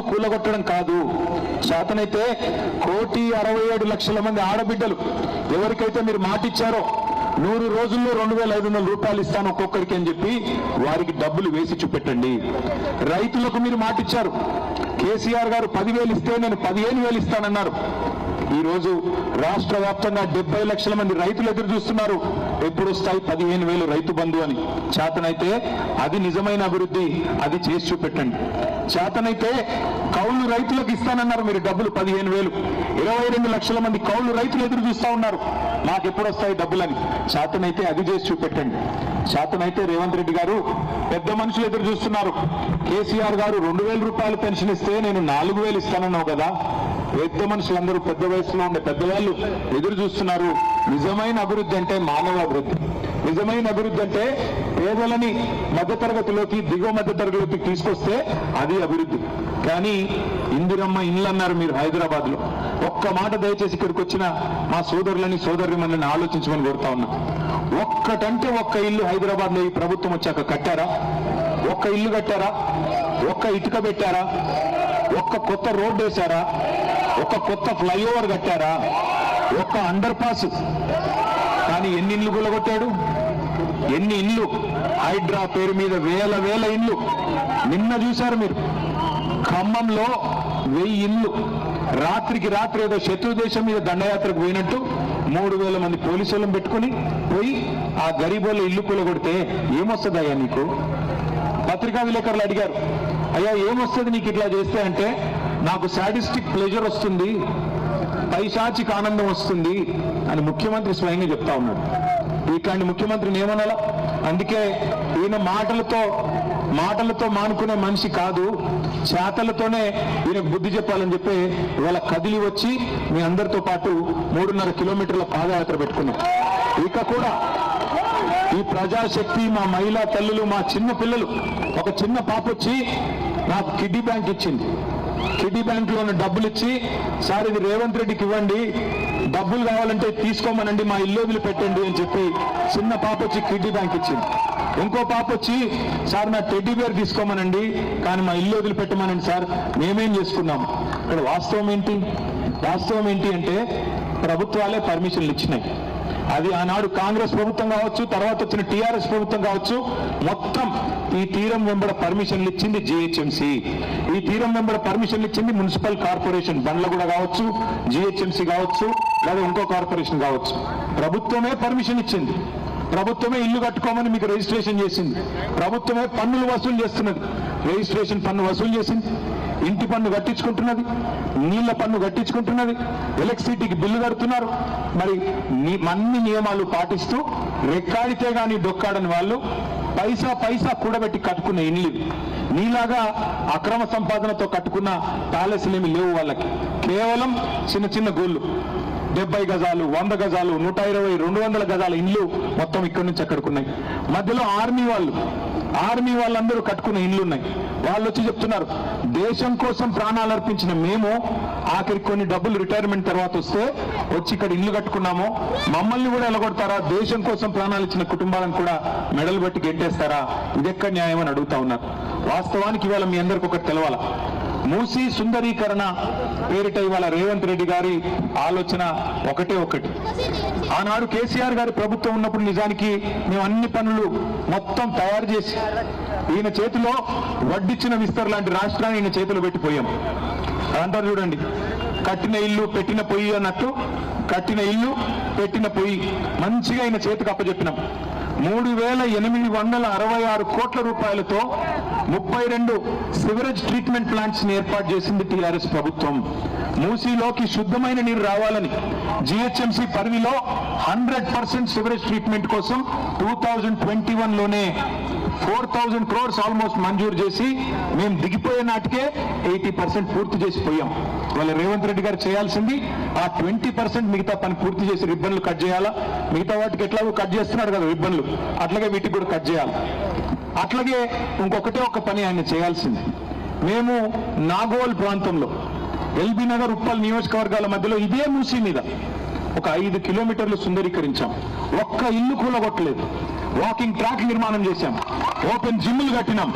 ఇల్లు కూలగొట్టడం కాదు, చేతనైతే 1,67,00,000 మంది ఆడబిడ్డలు ఎవరికైతే మీరు మాట ఇచ్చారో 100 రోజుల్లో 2,500 రూపాయలు ఇస్తాను ఒక్కొక్కరికి అని చెప్పి వారికి డబ్బులు వేసి చూపెట్టండి. రైతులకు మీరు మాట ఇచ్చారు, కేసీఆర్ గారు 10,000 ఇస్తే నేను 15,000 ఇస్తానన్నారు. ఈరోజు రాష్ట్ర వ్యాప్తంగా 70 లక్షల మంది రైతులు ఎదురు చూస్తున్నారు, ఎప్పుడు వస్తాయి 15,000 రైతు బంధు అని. చేతనైతే అది నిజమైన అభివృద్ధి, అది చేసి చూపెట్టండి. చేతనైతే కౌలు రైతులకు ఇస్తానన్నారు మీరు డబ్బులు 15,000. 22 లక్షల మంది కౌలు రైతులు ఎదురు చూస్తా ఉన్నారు, మాకు ఎప్పుడు వస్తాయి డబ్బులని. చేతనైతే అది చేసి చూపెట్టండి. చేతనైతే రేవంత్ రెడ్డి గారు పెద్ద మనుషులు ఎదురు చూస్తున్నారు. కేసీఆర్ గారు 2,000 రూపాయలు పెన్షన్ ఇస్తే నేను 4,000 ఇస్తానన్నావు కదా. పెద్ద మనుషులందరూ పెద్ద వయసులో ఉండే పెద్దవాళ్ళు ఎదురు చూస్తున్నారు. నిజమైన అభివృద్ధి అంటే మానవ అభివృద్ధి. నిజమైన అభివృద్ధి అంటే పేదలని మధ్యతరగతిలోకి, దిగువ మధ్యతరగతిలోకి తీసుకొస్తే అది అభివృద్ధి. కానీ ఇందిరమ్మ ఇల్లు అన్నారు మీరు హైదరాబాద్ లో. ఒక్క మాట దయచేసి ఇక్కడికి వచ్చిన మా సోదరులని సోదరులని ఆలోచించమని కోరుతా ఉన్నా. ఒక్కటంటే ఒక్క ఇల్లు హైదరాబాద్ లో ఈ ప్రభుత్వం వచ్చాక కట్టారా? ఒక్క ఇల్లు కట్టారా? ఒక్క ఇటుక పెట్టారా? ఒక్క కొత్త రోడ్డు వేశారా? ఒక్క కొత్త ఫ్లైఓవర్ కట్టారా? ఒక్క అండర్ పాస్? కానీ ఎన్ని ఇల్లు కూలగొట్టాడు? ఎన్ని ఇల్లు? హైడ్రా పేరు మీద వేల ఇల్లు. నిన్న చూశారు మీరు, ఖమ్మంలో 1000 ఇల్లు. రాత్రికి రాత్రి ఏదో శత్రు దేశం మీద దండయాత్రకు పోయినట్టు 3,000 మంది పోలీసులను పెట్టుకుని పోయి ఆ గరీబోళ్ళ ఇల్లు కూలగొడితే ఏమొస్తుందయ్యా నీకు? పత్రికా విలేకరులు అడిగారు, అయ్యా ఏమొస్తుంది నీకు ఇట్లా చేస్తే అంటే, నాకు సాడిస్టిక్ ప్లెజర్ వస్తుంది, పైశాచిక ఆనందం వస్తుంది అని ముఖ్యమంత్రి స్వయంగా చెప్తా ఉన్నాడు. ఇట్లాంటి ముఖ్యమంత్రిని ఏమనాలా? అందుకే ఈయన మాటలతో మానుకునే మనిషి కాదు, చేతలతోనే ఈయనకు బుద్ధి చెప్పాలని చెప్పి ఇవాళ కదిలి వచ్చి మీ అందరితో పాటు 3.5 కిలోమీటర్ల పాదయాత్ర పెట్టుకున్నాం. ఇక కూడా ఈ ప్రజాశక్తి, మా మహిళా తల్లులు, మా చిన్న పిల్లలు, ఒక చిన్న పాప వచ్చి నాకు కిడ్నీ బ్యాంక్ ఇచ్చింది. కిడ్నీ బ్యాంక్ లో ఉన్న డబ్బులు ఇచ్చి, సార్ ఇది రేవంత్ రెడ్డికి ఇవ్వండి, డబ్బులు కావాలంటే తీసుకోమనండి, మా ఇల్లు వదిలి పెట్టండి అని చెప్పి చిన్న పాప వచ్చి కిడ్నీ బ్యాంక్ ఇచ్చింది. ఇంకో పాప వచ్చి, సార్ నా టెడ్డీ బేర్ తీసుకోమనండి కానీ మా ఇల్లు వదిలి పెట్టమనండి సార్, మేమేం చేసుకున్నాం. ఇక్కడ వాస్తవం ఏంటి అంటే ప్రభుత్వాలే పర్మిషన్లు ఇచ్చినాయి. అది ఆనాడు కాంగ్రెస్ ప్రభుత్వం కావచ్చు, తర్వాత వచ్చిన టీఆర్ఎస్ ప్రభుత్వం కావచ్చు, మొత్తం ఈ తీరం వెంబడ పర్మిషన్లు ఇచ్చింది జిహెచ్ఎంసీ. ఈ తీరం వెంబడ పర్మిషన్లు ఇచ్చింది మున్సిపల్ కార్పొరేషన్, బండ్లగూడ కావచ్చు, జిహెచ్ఎంసీ కావచ్చు, లేదా ఇంకో కార్పొరేషన్ కావచ్చు. ప్రభుత్వమే పర్మిషన్ ఇచ్చింది, ప్రభుత్వమే ఇల్లు కట్టుకోమని మీకు రిజిస్ట్రేషన్ చేసింది, ప్రభుత్వమే పన్నులు వసూలు చేస్తున్నది. రిజిస్ట్రేషన్ పన్ను వసూలు చేసింది, ఇంటి పన్ను కట్టించుకుంటున్నది, నీళ్ల పన్ను కట్టించుకుంటున్నది, ఎలక్ట్రిసిటీకి బిల్లు కడుతున్నారు. మరి అన్ని నియమాలు పాటిస్తూ రెక్కాడితే గాని డొక్కాడని వాళ్ళు పైసా కూడబెట్టి కట్టుకున్న ఇల్లు. నీలాగా అక్రమ సంపాదనతో కట్టుకున్న ప్యాలెస్లేమి లేవు వాళ్ళకి. కేవలం చిన్న గోళ్ళు, 70 గజాలు, 100 గజాలు, 120, 200 గజాల ఇల్లు మొత్తం ఇక్కడి నుంచి అక్కడికున్నాయి. మధ్యలో ఆర్మీ వాళ్ళందరూ కట్టుకున్న ఇల్లు ఉన్నాయి. వాళ్ళు వచ్చి చెప్తున్నారు, దేశం కోసం ప్రాణాలు అర్పించిన మేము ఆఖరికి కొన్ని డబ్బులు రిటైర్మెంట్ తర్వాత వస్తే వచ్చి ఇక్కడ ఇల్లు కట్టుకున్నాము, మమ్మల్ని కూడా ఎలగొడతారా? దేశం కోసం ప్రాణాలు ఇచ్చిన కుటుంబాలను కూడా మెడలు బట్టి గెట్టేస్తారా? ఇదెక్కడ న్యాయం అని అడుగుతా ఉన్నారు. వాస్తవానికి ఇవాళ మీ అందరికి ఒకటి తెలవాల, మూసీ సుందరీకరణ పేరిట ఇవాళ రేవంత్ రెడ్డి గారి ఆలోచన ఒకటి. ఆనాడు కేసీఆర్ గారి ప్రభుత్వం ఉన్నప్పుడు నిజానికి మేము అన్ని పనులు మొత్తం తయారు చేసి ఈయన చేతిలో వడ్డిచ్చిన విస్తర్ లాంటి రాష్ట్రాన్ని ఈయన చేతిలో పెట్టిపోయాం. అంటారు చూడండి, కట్టిన ఇల్లు పెట్టిన పొయ్యి అన్నట్టు, కట్టిన ఇల్లు పెట్టిన పొయ్యి మంచిగా ఈయన చేతికి అప్పచెప్పినాం. 3,866 కోట్ల రూపాయలతో 32 సివరేజ్ ట్రీట్మెంట్ ప్లాంట్స్ ని ఏర్పాటు చేసింది టీఆర్ఎస్ ప్రభుత్వం. మూసీలోకి శుద్ధమైన నీరు రావాలని జిహెచ్ఎంసీ పరిధిలో 100% సివరేజ్ ట్రీట్మెంట్ కోసం 2021లోనే 4,000 crores ఆల్మోస్ట్ మంజూరు చేసి మేము దిగిపోయే నాటికే 80% పూర్తి చేసిపోయాం. వాళ్ళ రేవంత్ రెడ్డి గారు చేయాల్సింది ఆ 20% మిగతా పని పూర్తి చేసి రిబ్బన్లు కట్ చేయాలా. మిగతా వాటికి ఎట్లాగో కట్ చేస్తున్నాడు కదా రిబ్బన్లు, అట్లాగే వీటికి కూడా కట్ చేయాలి. అట్లాగే ఇంకొకటే ఒక పని ఆయన చేయాల్సింది, మేము నాగోల్ ప్రాంతంలో ఎల్బీ నగర్, ఉప్పల్ నియోజకవర్గాల మధ్యలో ఇదే మూసీ మీద ఒక 5 కిలోమీటర్లు సుందరీకరించాం. ఒక్క ఇల్లు కూలగొట్టలేదు, వాకింగ్ ట్రాక్ నిర్మాణం చేశాం, ఓపెన్ జిమ్లు కట్టినాం,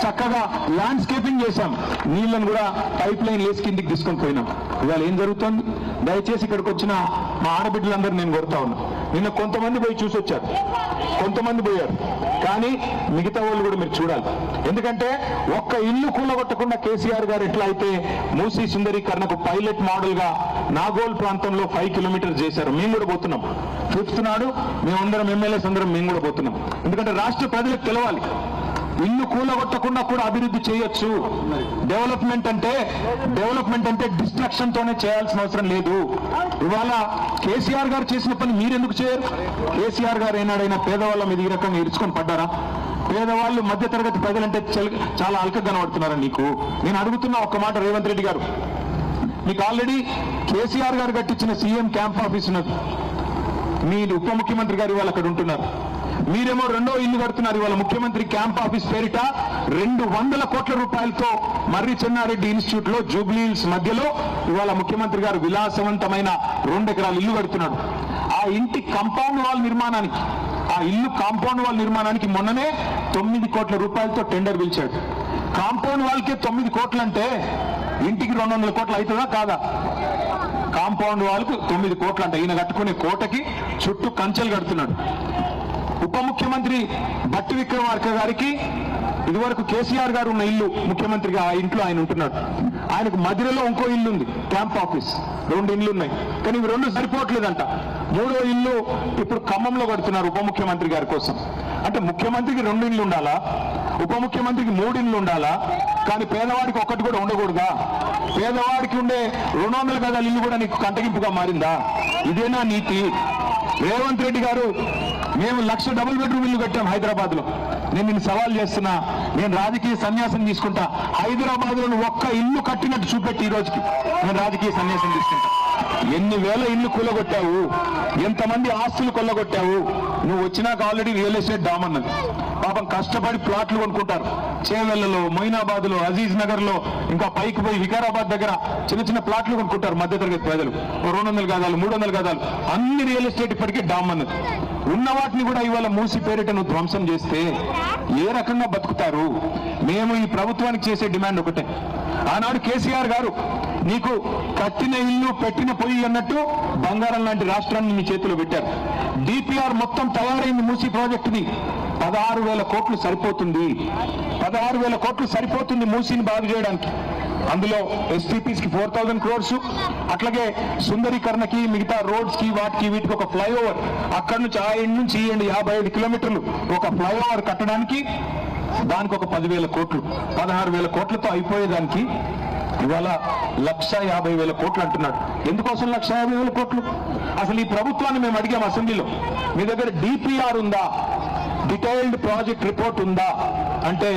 చక్కగా ల్యాండ్స్కేపింగ్ చేశాం, నీళ్లను కూడా పైప్ లైన్ లేసి కిందికి తీసుకొని పోయినాం. ఇవాళ ఏం జరుగుతుంది? దయచేసి ఇక్కడికి వచ్చిన మా ఆడబిడ్డలందరూ నేను కోరుతా ఉన్నా, నిన్న కొంతమంది పోయి చూసి వచ్చారు, కొంతమంది పోయారు, కానీ మిగతా వాళ్ళు కూడా మీరు చూడాలి. ఎందుకంటే ఒక్క ఇల్లు కూలగొట్టకుండా కేసీఆర్ గారు ఎట్లా అయితే మూసీ సుందరీకరణకు పైలట్ మోడల్ గా నాగోల్ ప్రాంతంలో 5 కిలోమీటర్స్ చేశారు. మేము కూడా పోతున్నాం. 5th నాడు మేమందరం ఎమ్మెల్యేస్ అందరం మేము కూడా పోతున్నాం. ఎందుకంటే రాష్ట్ర ప్రజలకు తెలవాలి, ఇల్లు కూలగొట్టకుండా కూడా అభివృద్ధి చేయొచ్చు. డెవలప్మెంట్ అంటే డిస్ట్రక్షన్ తోనే చేయాల్సిన అవసరం లేదు. ఇవాళ కేసీఆర్ గారు చేసిన పని మీరెందుకు చేయరు? కేసీఆర్ గారు ఏనాడైనా పేదవాళ్ళ మీద ఈ రకంగా ఇరుచుకొని పడ్డారా? పేదవాళ్ళు మధ్యతరగతి ప్రజలంటే చాలా అల్క కనబడుతున్నారా నీకు? నేను అడుగుతున్నా ఒక్క మాట, రేవంత్ రెడ్డి గారు, మీకు ఆల్రెడీ కేసీఆర్ గారు కట్టించిన సీఎం క్యాంప్ ఆఫీస్ ఉన్నది, మీ ఉప ముఖ్యమంత్రి గారు ఇవాళ అక్కడ ఉంటున్నారు, మీరేమో రెండో ఇల్లు కడుతున్నారు. ఇవాళ ముఖ్యమంత్రి క్యాంప్ ఆఫీస్ పేరిట 200 కోట్ల రూపాయలతో మర్రి చెన్నారెడ్డి ఇన్స్టిట్యూట్ లో జూబ్లీ హిల్స్ మధ్యలో ఇవాళ ముఖ్యమంత్రి గారు విలాసవంతమైన 2 ఎకరాల ఇల్లు కడుతున్నాడు. ఆ ఇంటి కాంపౌండ్ వాల్ నిర్మాణానికి, ఆ ఇల్లు కాంపౌండ్ వాల్ నిర్మాణానికి మొన్ననే 9 కోట్ల రూపాయలతో టెండర్ పిలిచాడు. కాంపౌండ్ వాల్కే 9 కోట్లు అంటే ఇంటికి 200 కోట్లు అవుతుందా కాదా? కాంపౌండ్ వాల్కు 9 కోట్లు అంటే ఈయన కట్టుకునే కోటకి చుట్టూ కంచెలు కడుతున్నాడు. ఉప ముఖ్యమంత్రి భట్టి విక్రమార్క గారికి ఇదివరకు కేసీఆర్ గారు ఉన్న ఇల్లు ముఖ్యమంత్రిగా ఆ ఇంట్లో ఆయన ఉంటున్నాడు. ఆయనకు మధ్యలో ఇంకో ఇల్లు ఉంది, క్యాంప్ ఆఫీస్. 2 ఇండ్లు ఉన్నాయి, కానీ ఇవి 2 సరిపోవట్లేదంట. 3వ ఇల్లు ఇప్పుడు ఖమ్మంలో కడుతున్నారు ఉప ముఖ్యమంత్రి గారి కోసం. అంటే ముఖ్యమంత్రికి 2 ఇండ్లు ఉండాలా, ఉప ముఖ్యమంత్రికి 3 ఇండ్లు ఉండాలా, కానీ పేదవాడికి ఒక్కటి కూడా ఉండకూడదా? పేదవాడికి ఉండే 200 గదాల ఇల్లు కూడా నీకు కంటగింపుగా మారిందా? ఇదేనా నీతి? రేవంత్ రెడ్డి గారు, మేము 1,00,000 డబుల్ బెడ్రూమ్ ఇల్లు కట్టాం హైదరాబాద్ లో. నేను నిన్ను సవాల్ చేస్తున్నా, నేను రాజకీయ సన్యాసం తీసుకుంటా, హైదరాబాద్ లో ఒక్క ఇల్లు కట్టినట్టు చూపెట్టి ఈ రోజుకి నేను రాజకీయ సన్యాసం తీసుకుంటా. ఎన్ని వేల ఇల్లు కూలగొట్టావు, ఎంతమంది ఆస్తులు కొల్లగొట్టావు. నువ్వు వచ్చినాక ఆల్రెడీ రియల్ ఎస్టేట్ డామ్ అన్నది. పాపం కష్టపడి ప్లాట్లు కొనుక్కుంటారు. చేవెళ్లలో, మొయినాబాద్ లో, అజీజ్ నగర్ లో, ఇంకా పైకి పోయి వికారాబాద్ దగ్గర చిన్న ప్లాట్లు కొనుక్కుంటారు మధ్యతరగతి ప్రజలు. 200 గదాలు, 300 గదాలు, అన్ని రియల్ ఎస్టేట్ ఇప్పటికీ డామ్ అన్నది. ఉన్న వాటిని కూడా ఇవాళ మూసి పేరిటను ధ్వంసం చేస్తే ఏ రకంగా బతుకుతారు? మేము ఈ ప్రభుత్వానికి చేసే డిమాండ్ ఒకటే. ఆనాడు కేసీఆర్ గారు నీకు కట్టిన ఇల్లు పెట్టిన పొయ్యి అన్నట్టు బంగారం లాంటి రాష్ట్రాన్ని మీ చేతిలో పెట్టారు. డిపిఆర్ మొత్తం తయారైంది మూసి ప్రాజెక్టుని. 16,000 కోట్లు సరిపోతుంది. 16,000 కోట్లు సరిపోతుంది మూసిని బాగు చేయడానికి. అందులో ఎస్టీపీస్ కి 4,000 crores, అట్లాగే సుందరీకరణకి, మిగతా రోడ్స్ కి, వాటికి వీటికి ఒక ఫ్లైఓవర్, అక్కడి నుంచి ఆ ఎండ్ నుంచి ఈ ఎండ్ 55 కిలోమీటర్లు ఒక ఫ్లైఓవర్ కట్టడానికి దానికి ఒక 10,000 కోట్లు. 16,000 కోట్లతో అయిపోయేదానికి ఇవాళ 1,50,000 కోట్లు అంటున్నాడు. ఎందుకోసం 1,50,000 కోట్లు? అసలు ఈ ప్రభుత్వాన్ని మేము అడిగాం అసెంబ్లీలో, మీ దగ్గర డిపిఆర్ ఉందా, డీటెయిల్డ్ ప్రాజెక్ట్ రిపోర్ట్ ఉందా అంటే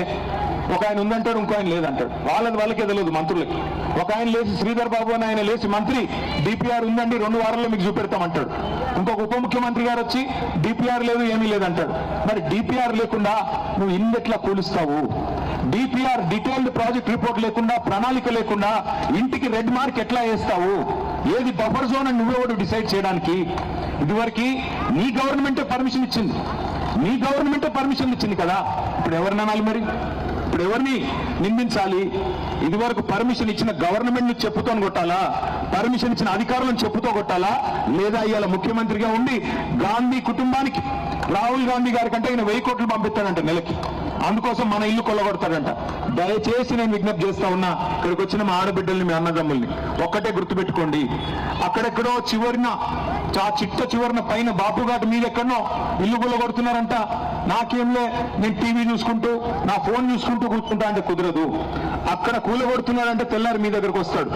ఒక ఆయన ఉందంటాడు, ఇంకో ఆయన లేదంటాడు. వాళ్ళకే తెలియదు మంత్రులకి. ఒక ఆయన లేచి, శ్రీధర్ బాబు అని ఆయన లేచి, మంత్రి డిపిఆర్ ఉందండి 2 వారాల్లో మీకు చూపెడతామంటాడు. ఇంకొక ఉప ముఖ్యమంత్రి గారు వచ్చి డిపిఆర్ లేదు, ఏమీ లేదంటాడు. మరి డిపిఆర్ లేకుండా నువ్వు ఇల్లు ఎట్లా కూలుస్తావు? డిపిఆర్ డీటెయిల్డ్ ప్రాజెక్ట్ రిపోర్ట్ లేకుండా, ప్రణాళిక లేకుండా ఇంటికి రెడ్ మార్క్ ఎట్లా వేస్తావు? ఏది బఫర్ జోన్ అని నువ్వెవడు డిసైడ్ చేయడానికి? ఇదివరకు నీ గవర్నమెంటే పర్మిషన్ ఇచ్చింది, నీ గవర్నమెంటే పర్మిషన్ ఇచ్చింది కదా. ఇప్పుడు ఎవరిని అనాలి మరి? ఇప్పుడు ఎవరిని నిందించాలి? ఇదివరకు పర్మిషన్ ఇచ్చిన గవర్నమెంట్ చెప్పుతో కొట్టాలా? పర్మిషన్ ఇచ్చిన అధికారులను చెప్పుతో కొట్టాలా? లేదా ఇవాళ ముఖ్యమంత్రిగా ఉండి గాంధీ కుటుంబానికి, రాహుల్ గాంధీ గారి కంటే ఆయన 1000 కోట్లు పంపిస్తాడంట నెలకి, అందుకోసం మన ఇల్లు కొల్లగొడతాడంట. దయచేసి నేను విజ్ఞప్తి చేస్తా ఉన్నా, ఇక్కడికి వచ్చిన మా ఆడబిడ్డల్ని, మీ అన్నదమ్ముల్ని ఒక్కటే గుర్తుపెట్టుకోండి. అక్కడెక్కడో చివరిన, చివరిన పైన బాపుఘాట్ మీద ఎక్కడనో ఇల్లు కొల్లగొడుతున్నారంట. నాకేంలే, నేను టీవీ చూసుకుంటూ, నా ఫోన్ చూసుకుంటూ కూర్చుంటా అంటే కుదరదు. అక్కడ కూలగొడుతున్నాడంటే తెల్లారి మీ దగ్గరకు వస్తాడు.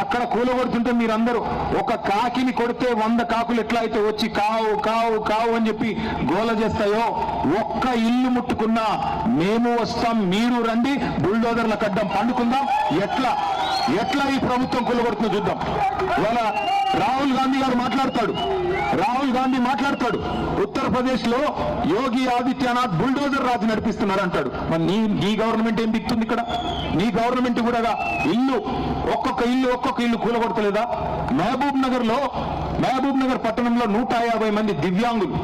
అక్కడ కూలగొడుతుంటే మీరందరూ ఒక కాకిని కొడితే 100 కాకులు ఎట్లా అయితే వచ్చి కావు కావు కావు అని చెప్పి గోల చేస్తాయో, ఒక్క ఇల్లు ముట్టుకున్నా మేము వస్తాం, మీరు రండి, బుల్డోజర్ల కడ్డం పండుకుందాం. ఎట్లా ఈ ప్రభుత్వం కూలగొడుతుందో చూద్దాం. ఇవాళ రాహుల్ గాంధీ గారు మాట్లాడతాడు, ఉత్తరప్రదేశ్ లో యోగి ఆదిత్యనాథ్ బుల్డోజర్ రాజు నడిపిస్తున్నారు అంటాడు. మరి నీ గవర్నమెంట్ ఏం దిక్తుంది ఇక్కడ? నీ గవర్నమెంట్ కూడా ఒక్కొక్క ఇల్లు కూలగొడతలేదా? మహబూబ్ నగర్ పట్టణంలో 150 మంది దివ్యాంగులు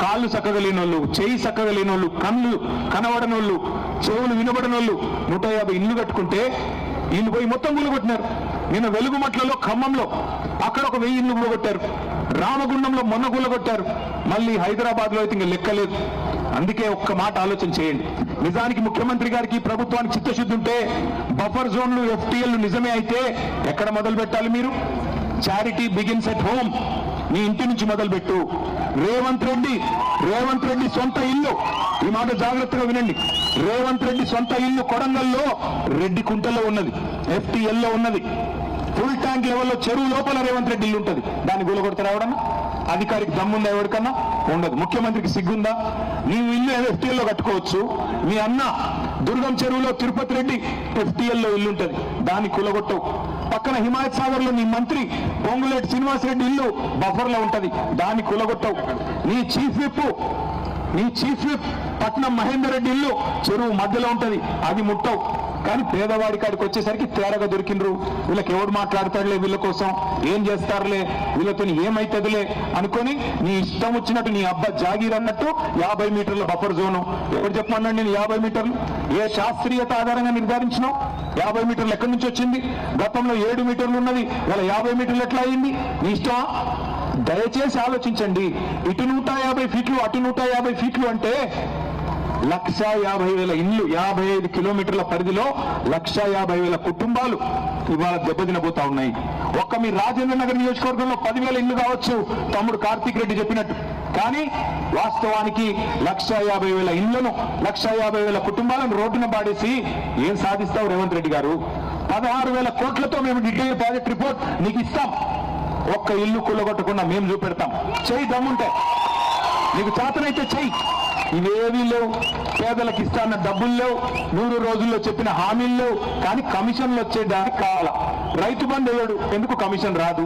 కాళ్ళు చక్కగలేని వాళ్ళు, చెయ్యి చక్కగలేని వాళ్ళు, కళ్ళు కనబడని వాళ్ళు, చెవులు వినబడని వాళ్ళు 150 ఇల్లు కట్టుకుంటే వీళ్ళు పోయి మొత్తం కూలగొట్టినారు. నిన్న వెలుగుమట్లలో, ఖమ్మంలో అక్కడ ఒక 1000 ఇల్లు కూలగొట్టారు. రామగుండంలో మొన్న కూలగొట్టారు. మళ్ళీ హైదరాబాద్ లో అయితే ఇంకా లెక్కలేదు. అందుకే ఒక్క మాట ఆలోచన చేయండి. నిజానికి ముఖ్యమంత్రి గారికి, ప్రభుత్వానికి చిత్తశుద్ధి ఉంటే బఫర్ జోన్లు, FTL నిజమే అయితే ఎక్కడ మొదలు పెట్టాలి? మీరు చారిటీ బిగిన్స్ ఎట్ హోమ్. నీ ఇంటి నుంచి మొదలుపెట్టు. రేవంత్ రెడ్డి సొంత ఇల్లు, ఈ మాట జాగ్రత్తగా వినండి. రేవంత్ రెడ్డి సొంత ఇల్లు కొడంగల్లో రెడ్డి కుంటలో ఉన్నది, FTL లో ఉన్నది. ఫుల్ ట్యాంక్ లెవెల్లో చెరువు లోపల రేవంత్ రెడ్డి ఇల్లు ఉంటుంది. దాన్ని కూలగొడతారా ఎవడన్నా? అధికారికి దమ్ముందా? ఎవరికన్నా ఉండదు. ముఖ్యమంత్రికి సిగ్గుందా? నీవు ఇల్లు FTL లో కట్టుకోవచ్చు. మీ అన్న దుర్గం చెరువులో తిరుపతి రెడ్డి FTL లో ఇల్లు ఉంటుంది, దాన్ని కూలగొట్టవు. పక్కన హిమాయత్ సాగర్ లో నీ మంత్రి పొంగులేటి శ్రీనివాసరెడ్డి ఇల్లు బఫర్ లో ఉంటది, దాన్ని కూలగొట్టవు. నీ చీఫ్ విప్ పట్నం మహేందర్ రెడ్డి ఇల్లు చెరువు మధ్యలో ఉంటది, అది ముట్టవు. కానీ పేదవాడి కాడికి వచ్చేసరికి తేరగా దొరికిండ్రు. వీళ్ళకి ఎవడు మాట్లాడతాడులే, వీళ్ళ కోసం ఏం చేస్తారులే, వీళ్ళతో ఏమైతుందిలే అనుకొని నీ ఇష్టం వచ్చినట్టు నీ అబ్బా జాగీర్ అన్నట్టు 50 మీటర్ల బఫర్ జోను. ఎవరు చెప్పమన్నాడు నేను 50 మీటర్లు? ఏ శాస్త్రీయత ఆధారంగా నిర్ధారించినావు? 50 మీటర్లు ఎక్కడి నుంచి వచ్చింది? గతంలో 7 మీటర్లు ఉన్నది, ఇలా 50 మీటర్లు ఎట్లా అయింది? నీ ఇష్టమా? దయచేసి ఆలోచించండి. ఇటు 150 ఫీట్లు, అటు 150 ఫీట్లు అంటే 1,50,000 ఇల్లు, 55 కిలోమీటర్ల పరిధిలో 1,50,000 కుటుంబాలు ఇవాళ దెబ్బతినబోతా ఉన్నాయి. ఒక్క మీ రాజేంద్ర నగర్ నియోజకవర్గంలో 10,000 ఇల్లు కావచ్చు, తమ్ముడు కార్తీక్ రెడ్డి చెప్పినట్టు. కానీ వాస్తవానికి 1,50,000 ఇళ్లను, 1,50,000 కుటుంబాలను రోడ్డున పాడేసి ఏం సాధిస్తావు రేవంత్ రెడ్డి గారు? 16,000 కోట్లతో మేము డీటెయిల్ ప్రాజెక్ట్ రిపోర్ట్ నీకు ఇస్తాం. ఒక్క ఇల్లు కూలగొట్టకుండా మేము చూపెడతాం. చెయ్యి, దమ్ముంటే నీకు చేతనైతే చెయ్యి. ఇవేవీ లేవు. పేదలకు ఇస్తాన్న డబ్బులు లేవు, 100 రోజుల్లో చెప్పిన హామీలు లేవు. కానీ కమిషన్లు వచ్చేదానికి కావాల. రైతు బంధు వేయడు, ఎందుకు కమిషన్ రాదు?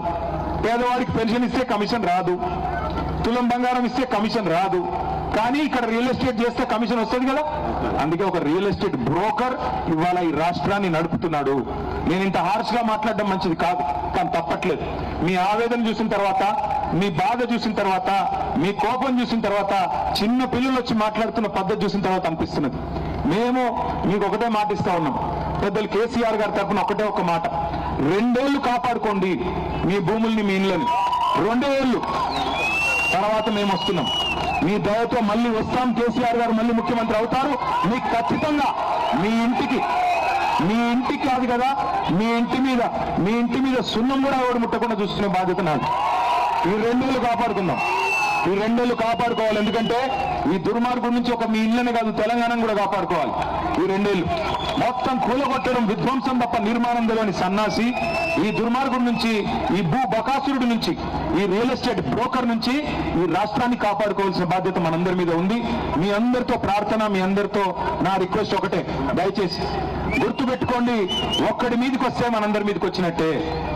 పేదవాడికి పెన్షన్ ఇస్తే కమిషన్ రాదు, తులం బంగారం ఇస్తే కమిషన్ రాదు. కానీ ఇక్కడ రియల్ ఎస్టేట్ చేస్తే కమిషన్ వస్తుంది కదా. అందుకే ఒక రియల్ ఎస్టేట్ బ్రోకర్ ఇవాళ ఈ రాష్ట్రాన్ని నడుపుతున్నాడు. నేను ఇంత హార్ష్ గా మాట్లాడడం మంచిది కాదు, కానీ తప్పట్లేదు. మీ ఆవేదన చూసిన తర్వాత, మీ బాధ చూసిన తర్వాత, మీ కోపం చూసిన తర్వాత, చిన్న పిల్లలు వచ్చి మాట్లాడుతున్న పద్ధతి చూసిన తర్వాత అనిపిస్తున్నది. మేము మీకు ఒకటే మాట ఇస్తా ఉన్నాం. పెద్దలు కేసీఆర్ గారి తరఫున ఒకటే ఒక మాట, 2 ఏళ్లు కాపాడుకోండి మీ భూముల్ని, మీ ఇళ్ళని. 2 ఏళ్లు తర్వాత మేము వస్తున్నాం. మీ దయతో మళ్ళీ వస్తాం. కేసీఆర్ గారు మళ్ళీ ముఖ్యమంత్రి అవుతారు. మీకు ఖచ్చితంగా మీ ఇంటికి కాదు కదా, మీ ఇంటి మీద సున్నం కూడా ఎవడు ముట్టకుండా చూసుకునే బాధ్యత నాది. ఈ 2 ఏళ్లు కాపాడుకుందాం. ఈ 2 ఏళ్లు కాపాడుకోవాలి. ఎందుకంటే ఈ దుర్మార్గం నుంచి ఒక మీ ఇళ్ళని కాదు, తెలంగాణను కూడా కాపాడుకోవాలి. ఈ 2 ఏళ్లు మొత్తం కూలగొట్టడం, విధ్వంసం తప్ప నిర్మాణం తెలియని సన్నాసి ఈ దుర్మార్గం నుంచి, ఈ భూ బకాసురుడి నుంచి, ఈ రియల్ ఎస్టేట్ బ్రోకర్ నుంచి ఈ రాష్ట్రాన్ని కాపాడుకోవాల్సిన బాధ్యత మనందరి మీద ఉంది. మీ అందరితో ప్రార్థన, మీ అందరితో నా రిక్వెస్ట్ ఒకటే, దయచేసి గుర్తుపెట్టుకోండి. ఒక్కడి మీదకి వస్తే మనందరి మీదకి వచ్చినట్టే.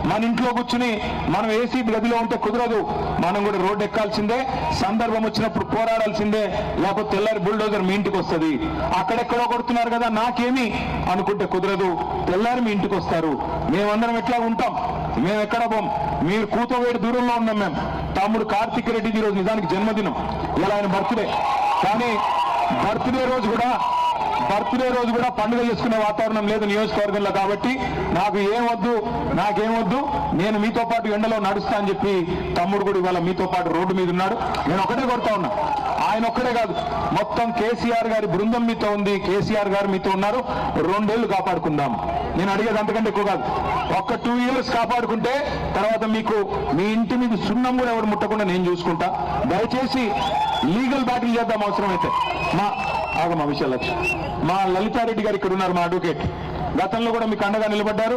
మన ఇంట్లో కూర్చుని మనం ఏసీ గదిలో ఉంటే కుదరదు. మనం కూడా రోడ్డు ఎక్కాల్సిందే, సందర్భం వచ్చినప్పుడు పోరాడాల్సిందే. లేకపోతే తెల్లారి బుల్డోజర్ మీ ఇంటికి వస్తుంది. అక్కడెక్కడో కొడుతున్నారు కదా నాకేమి అనుకుంటే కుదరదు. తెల్లారి మీ ఇంటికి వస్తారు. మేమందరం ఎట్లా ఉంటాం? మేము ఎక్కడ పోం. మీరు కూతవేడు దూరంలో ఉన్నాం. మేము తమ్ముడు కార్తీక్ రెడ్డిది ఈరోజు నిజానికి జన్మదినం, ఇలా ఆయన బర్త్డే. కానీ బర్త్డే రోజు కూడా పండుగ చేసుకునే వాతావరణం లేదు నియోజకవర్గంలో. కాబట్టి నాకేం వద్దు, నేను మీతో పాటు ఎండలో నడుస్తా అని చెప్పి తమ్ముడు కూడా ఇవాళ మీతో పాటు రోడ్డు మీద ఉన్నాడు. నేను ఒకటే కొడతా ఉన్నా, ఆయన ఒక్కడే కాదు, మొత్తం కేసీఆర్ గారి బృందం మీతో ఉంది, కేసీఆర్ గారు మీతో ఉన్నారు. 2 ఏళ్లు కాపాడుకుందాం. నేను అడిగేది అంతకంటే ఎక్కువ కాదు. ఒక్క 2 years కాపాడుకుంటే తర్వాత మీకు మీ ఇంటి మీద సున్నం కూడా ఎవరు ముట్టకుండా నేను చూసుకుంటా. దయచేసి లీగల్ బ్యాటిల్ చేద్దాం అవసరమైతే. మా విషయలక్ష్మి, మా లలితారెడ్డి గారు ఇక్కడ ఉన్నారు, మా అడ్వకేట్. గతంలో కూడా మీకు అండగా నిలబడ్డారు.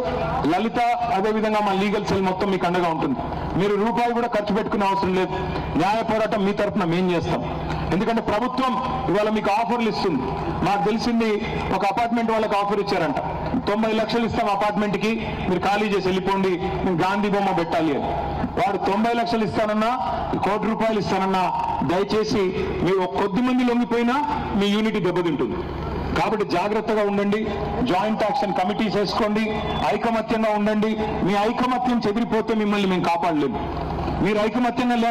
లలిత అదేవిధంగా మా లీగల్ సెల్ మొత్తం మీకు అండగా ఉంటుంది. మీరు రూపాయి కూడా ఖర్చు పెట్టుకునే అవసరం లేదు. న్యాయ పోరాటం మీ తరఫున మేం చేస్తాం. ఎందుకంటే ప్రభుత్వం ఇవాళ మీకు ఆఫర్లు ఇస్తుంది. మాకు తెలిసింది, ఒక అపార్ట్మెంట్ వాళ్ళకి ఆఫర్ ఇచ్చారంట, 90 లక్షలు ఇస్తాం అపార్ట్మెంట్కి, మీరు ఖాళీ చేసి వెళ్ళిపోండి, మేము గాంధీ బొమ్మ పెట్టాలి అని. వాడు 90 లక్షలు ఇస్తానన్నా, 1 కోటి రూపాయలు ఇస్తానన్నా, దయచేసి మీరు కొద్ది మంది లొంగిపోయినా మీ యూనిటీ దెబ్బతింటుంది. కాబట్టి జాగ్రత్తగా ఉండండి. జాయింట్ యాక్షన్ కమిటీస్ వేసుకోండి, ఐకమత్యంగా ఉండండి. మీ ఐకమత్యం చెదిరిపోతే మిమ్మల్ని మేము కాపాడలేము. మీరు ఐకమత్యంగా లేక